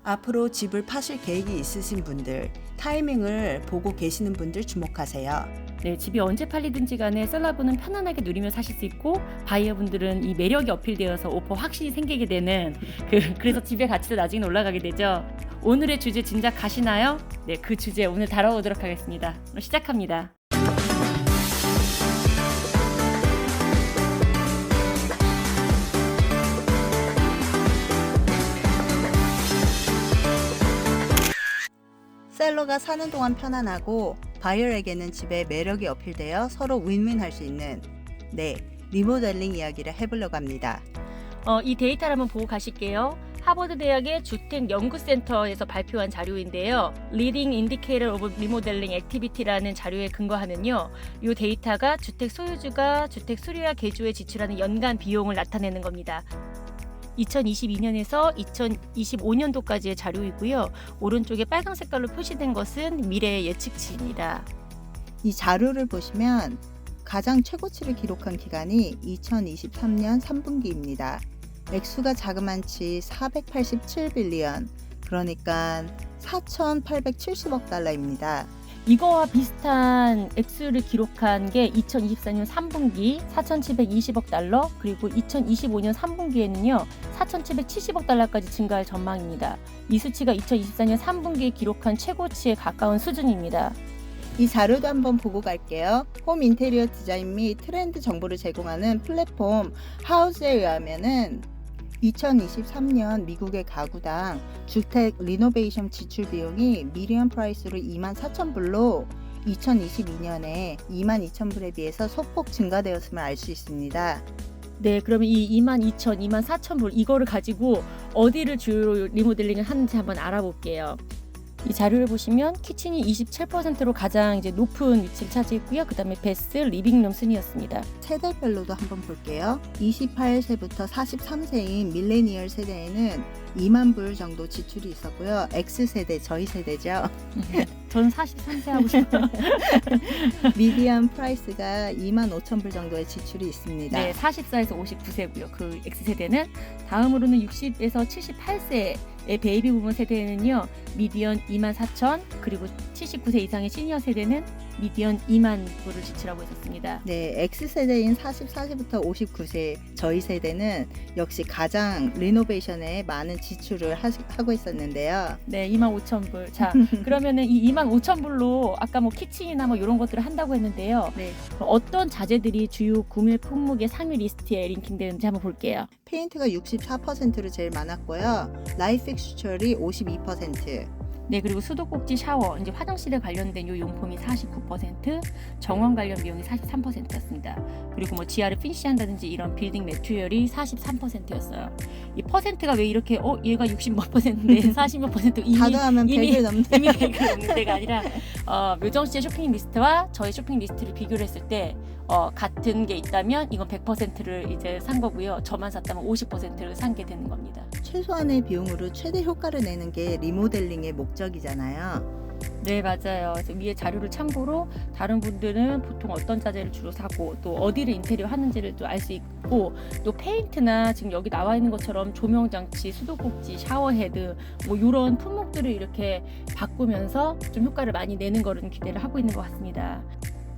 앞으로 집을 파실 계획이 있으신 분들, 타이밍을 보고 계시는 분들 주목하세요. 네, 집이 언제 팔리든지 간에 셀러분은 편안하게 누리며 사실 수 있고 바이어분들은 이 매력이 어필되어서 오퍼 확신이 생기게 되는 그래서 집의 가치도 나중에 올라가게 되죠. 오늘의 주제 진작 가시나요? 네, 그 주제 오늘 다뤄보도록 하겠습니다. 그럼 시작합니다. 셀러가 사는 동안 편안하고 바이어에게는 집의 매력이 어필되어 서로 윈윈할 수 있는 리모델링 이야기를 해보려고 합니다. 이 데이터를 한번 보고 가실게요. 하버드 대학의 주택 연구센터에서 발표한 자료인데요. Leading Indicator of Remodeling Activity라는 자료에 근거하면요. 이 데이터가 주택 소유주가 주택 수리와 개조에 지출하는 연간 비용을 나타내는 겁니다. 2022년에서 2025년도까지의 자료이고요. 오른쪽에 빨간 색깔로 표시된 것은 미래의 예측치입니다. 이 자료를 보시면 가장 최고치를 기록한 기간이 2023년 3분기입니다. 액수가 자그만치 487빌리언, 그러니까 4,870억 달러입니다. 이거와 비슷한 액수를 기록한 게 2024년 3분기 4,720억 달러, 그리고 2025년 3분기에는요 4,770억 달러까지 증가할 전망입니다. 이 수치가 2024년 3분기에 기록한 최고치에 가까운 수준입니다. 이 자료도 한번 보고 갈게요. 홈 인테리어 디자인 및 트렌드 정보를 제공하는 플랫폼 하우스에 의하면은 2023년 미국의 가구당 주택 리노베이션 지출 비용이 미디언 프라이스로 24,000불로 2022년에 22,000불에 비해서 소폭 증가되었음을 알 수 있습니다. 네, 그러면 이 22,000, 24,000불 이거를 가지고 어디를 주로 리모델링을 하는지 한번 알아볼게요. 이 자료를 보시면 키친이 27%로 가장 이제 높은 위치를 차지했고요. 그 다음에 베스, 리빙룸 순이었습니다. 세대별로도 한번 볼게요. 28세부터 43세인 밀레니얼 세대에는 2만 불 정도 지출이 있었고요. X세대, 저희 세대죠. 전 43세 하고 싶어요. 미디안 프라이스가 2만 5천 불 정도의 지출이 있습니다. 네, 44에서 59세고요. 그 X세대는 다음으로는 60에서 78세의 베이비 부문 세대는요. 미디언 24,000, 그리고 79세 이상의 시니어 세대는 미디언 2만 불을 지출하고 있었습니다. 네, X세대인 44세부터 59세 저희 세대는 역시 가장 리노베이션에 많은 지출을 하고 있었는데요. 네, 25,000불. 자, 그러면은 이 25,000불로 아까 뭐 키친이나 뭐 이런 것들을 한다고 했는데요. 네. 어떤 자재들이 주요 구매 품목의 상위 리스트에 링킹되는지 한번 볼게요. 페인트가 64%로 제일 많았고요. 라이프 픽스처리 52%. 네, 그리고 수도꼭지, 샤워, 이제 화장실에 관련된 요 용품이 49%, 정원 관련 비용이 43%였습니다. 그리고 뭐 지하를 피니시한다든지 이런 빌딩 매트리얼이 43%였어요. 이 퍼센트가 왜 이렇게 얘가 60몇 퍼센트인데 40몇 퍼센트 다더하면 100을 넘네. 이미 100을 넘는 데가 아니라 묘정 씨의 쇼핑 리스트와 저의 쇼핑 리스트를 비교를 했을 때 같은 게 있다면 이건 100%를 이제 산 거고요. 저만 샀다면 50%를 산 게 되는 겁니다. 최소한의 비용으로 최대 효과를 내는 게 리모델링의 목적이잖아요. 네, 맞아요. 그래서 위에 자료를 참고로 다른 분들은 보통 어떤 자재를 주로 사고 또 어디를 인테리어 하는지를 또 알 수 있고, 또 페인트나 지금 여기 나와 있는 것처럼 조명 장치, 수도꼭지, 샤워헤드 뭐 이런 품목들을 이렇게 바꾸면서 좀 효과를 많이 내는 거를 기대를 하고 있는 것 같습니다.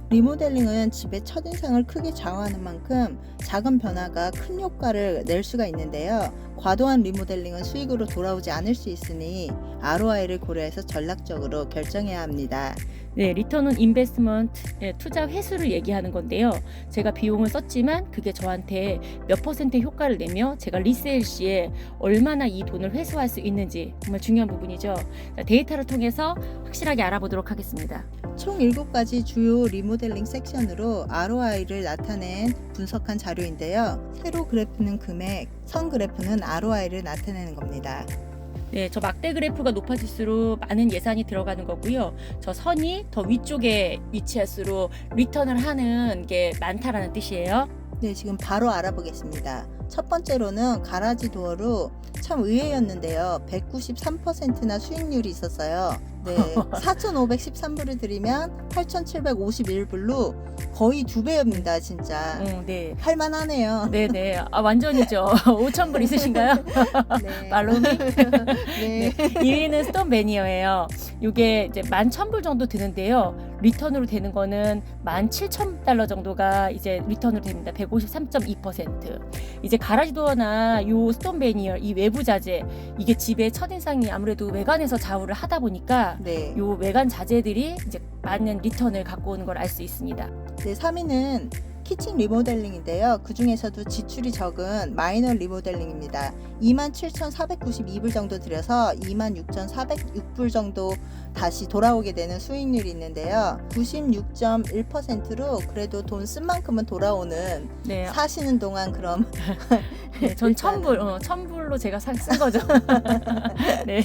리모델링은 집의 첫인상을 크게 좌우하는 만큼 작은 변화가 큰 효과를 낼 수가 있는데요. 과도한 리모델링은 수익으로 돌아오지 않을 수 있으니 ROI를 고려해서 전략적으로 결정해야 합니다. 네, 리턴 인베스트먼트, 투자 회수를 얘기하는 건데요. 제가 비용을 썼지만 그게 저한테 몇 퍼센트의 효과를 내며 제가 리세일 시에 얼마나 이 돈을 회수할 수 있는지 정말 중요한 부분이죠. 데이터를 통해서 확실하게 알아보도록 하겠습니다. 총 7가지 주요 리모델링 섹션으로 ROI를 나타낸 분석한 자료인데요. 세로 그래프는 금액, 선 그래프는 ROI를 나타내는 겁니다. 네, 저 막대 그래프가 높아질수록 많은 예산이 들어가는 거고요. 저 선이 더 위쪽에 위치할수록 리턴을 하는 게 많다라는 뜻이에요. 네, 지금 바로 알아보겠습니다. 첫 번째로는 가라지 도어로 참 의외였는데요. 193%나 수익률이 있었어요. 네, 4,513불을 들이면 8,751불로 거의 2배입니다, 진짜. 네. 할만하네요. 네네. 완전이죠. 5,000불 있으신가요? 네. 팔로우 미? 네. 2위는 스톤 베니어예요. 이게 이제 11,000불 정도 드는데요. 리턴으로 되는 거는 17,000달러 정도가 이제 리턴으로 됩니다. 153.2%. 이제 가라지 도어나 요 스톤 베니어 이 외부 자재 이게 집의 첫인상이 아무래도 외관에서 좌우를 하다 보니까 네. 요 외관 자재들이 이제 많은 리턴을 갖고 오는 걸 알 수 있습니다. 네, 3위는 키친 리모델링인데요. 그 중에서도 지출이 적은 마이너 리모델링입니다. 27,492불 정도 들여서 26,406불 정도 다시 돌아오게 되는 수익률이 있는데요. 96.1%로 그래도 돈 쓴 만큼은 돌아오는 네. 사시는 동안 그럼 네, 전 1,000불, 1,000불로 제가 쓴 거죠. 네.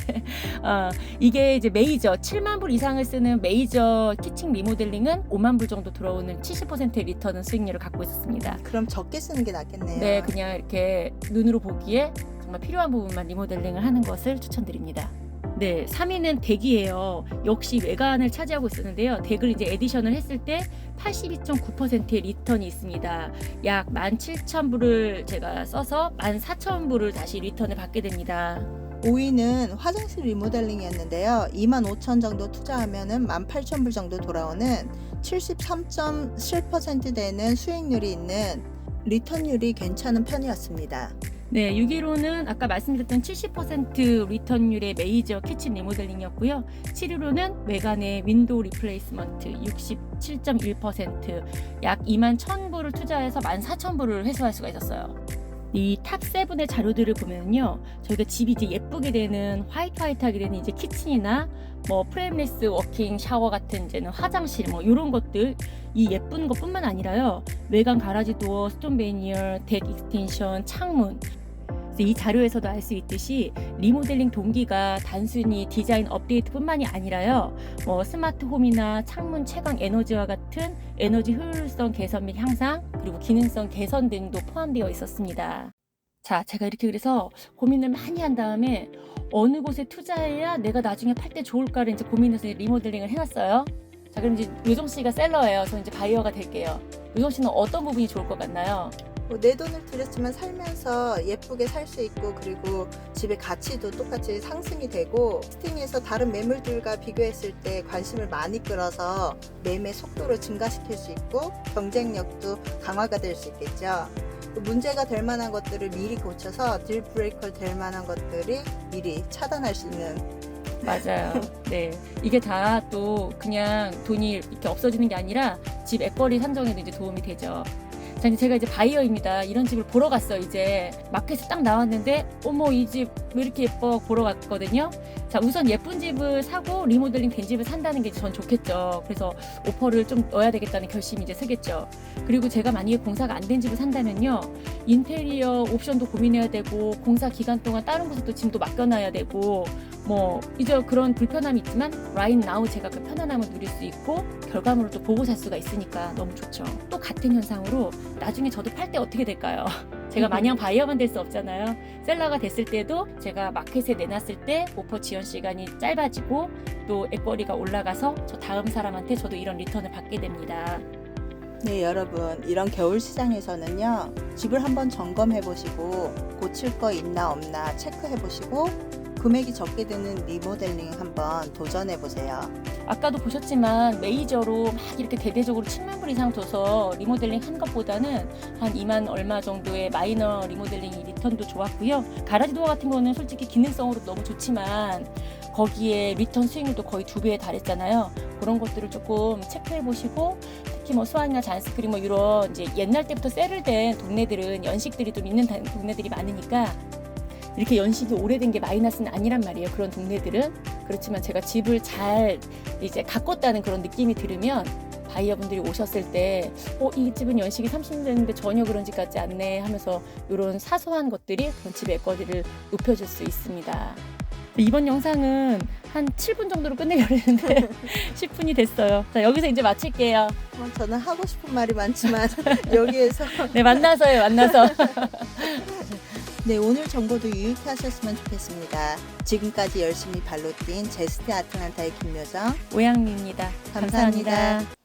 이게 이제 메이저, 7만 불 이상을 쓰는 메이저 키친 리모델링은 5만 불 정도 들어오는 70%의 리턴은 수익률을 갖고 있었습니다. 그럼 적게 쓰는 게 낫겠네요. 네, 그냥 이렇게 눈으로 보기에 정말 필요한 부분만 리모델링을 하는 것을 추천드립니다. 네, 3위는 덱이에요. 역시 외관을 차지하고 있었는데요. 덱을 이제 에디션을 했을 때 82.9%의 리턴이 있습니다. 약 17,000불을 제가 써서 14,000불을 다시 리턴을 받게 됩니다. 5위는 화장실 리모델링이었는데요. 25,000 정도 투자하면은 18,000불 정도 돌아오는 73.7% 되는 수익률이 있는 리턴율이 괜찮은 편이었습니다. 네, 6위로는 아까 말씀드렸던 70% 리턴율의 메이저 키친 리모델링이었고요. 7위로는 외관의 윈도우 리플레이스먼트 67.1%, 약 21,000불을 투자해서 14,000불을 회수할 수가 있었어요. 이 탑 7의 자료들을 보면요, 저희가 집이 이제 예쁘게 되는 화이트하게 되는 이제 키친이나 뭐 프레임리스 워킹 샤워 같은 이제는 화장실 뭐 이런 것들 이 예쁜 것뿐만 아니라요, 외관 가라지 도어, 스톤 베니어, 덱 익스텐션, 창문. 이 자료에서도 알 수 있듯이 리모델링 동기가 단순히 디자인 업데이트뿐만이 아니라요, 뭐 스마트 홈이나 창문 채광 에너지와 같은 에너지 효율성 개선 및 향상, 그리고 기능성 개선 등도 포함되어 있었습니다. 자, 제가 이렇게 그래서 고민을 많이 한 다음에 어느 곳에 투자해야 내가 나중에 팔 때 좋을까를 이제 고민해서 리모델링을 해놨어요. 자, 그럼 이제 요정 씨가 셀러예요. 저 이제 바이어가 될게요. 요정 씨는 어떤 부분이 좋을 것 같나요? 내 돈을 들였지만 살면서 예쁘게 살 수 있고, 그리고 집의 가치도 똑같이 상승이 되고, 리스팅에서 다른 매물들과 비교했을 때 관심을 많이 끌어서 매매 속도를 증가시킬 수 있고 경쟁력도 강화가 될 수 있겠죠. 또 문제가 될 만한 것들을 미리 고쳐서 딜 브레이커 될 만한 것들이 미리 차단할 수 있는. 맞아요. 네, 이게 다 또 그냥 돈이 이렇게 없어지는 게 아니라 집 액벌이 산정에도 이제 도움이 되죠. 자, 이제 제가 이제 바이어입니다. 이런 집을 보러 갔어요. 이제 마켓에 딱 나왔는데 어머, 이 집 왜 이렇게 예뻐 보러 갔거든요. 자, 우선 예쁜 집을 사고 리모델링 된 집을 산다는 게 전 좋겠죠. 그래서 오퍼를 좀 넣어야 되겠다는 결심이 이제 서겠죠. 그리고 제가 만약에 공사가 안 된 집을 산다면요, 인테리어 옵션도 고민해야 되고, 공사 기간 동안 다른 곳에 또 짐도 맡겨놔야 되고, 뭐 이제 그런 불편함이 있지만 right now 제가 그 편안함을 누릴 수 있고 결과물을 또 보고 살 수가 있으니까 너무 좋죠. 또 같은 현상으로 나중에 저도 팔 때 어떻게 될까요? 제가 마냥 바이어만 될 수 없잖아요. 셀러가 됐을 때도 제가 마켓에 내놨을 때 오퍼 지연 시간이 짧아지고 또 액벌이가 올라가서 저 다음 사람한테 저도 이런 리턴을 받게 됩니다. 네, 여러분, 이런 겨울 시장에서는요, 집을 한번 점검해 보시고 고칠 거 있나 없나 체크해 보시고 금액이 적게 드는 리모델링 한번 도전해 보세요. 아까도 보셨지만 메이저로 막 이렇게 대대적으로 7만 불 이상 줘서 리모델링 한 것보다는 한 2만 얼마 정도의 마이너 리모델링 리턴도 좋았고요. 가라지 도어 같은 거는 솔직히 기능성으로 너무 좋지만 거기에 리턴 수익률도 거의 2배에 달했잖아요. 그런 것들을 조금 체크해 보시고, 특히 뭐 수완이나 잔스크린 뭐 이런 이제 옛날 때부터 세를된 동네들은 연식들이 좀 있는 동네들이 많으니까 이렇게 연식이 오래된 게 마이너스는 아니란 말이에요. 그런 동네들은. 그렇지만 제가 집을 잘 이제 가꿨다는 그런 느낌이 들으면 바이어분들이 오셨을 때 이 집은 연식이 30년 됐는데 전혀 그런 집 같지 않네 하면서 이런 사소한 것들이 그런 집의 액거리를 높여줄 수 있습니다. 이번 영상은 한 7분 정도로 끝내려고 했는데 10분이 됐어요. 자, 여기서 이제 마칠게요. 저는 하고 싶은 말이 많지만 여기에서 네, 만나서요, 만나서. 네, 오늘 정보도 유익해 하셨으면 좋겠습니다. 지금까지 열심히 발로 뛴 제스트 아틀란타의 김여정 오양미입니다. 감사합니다.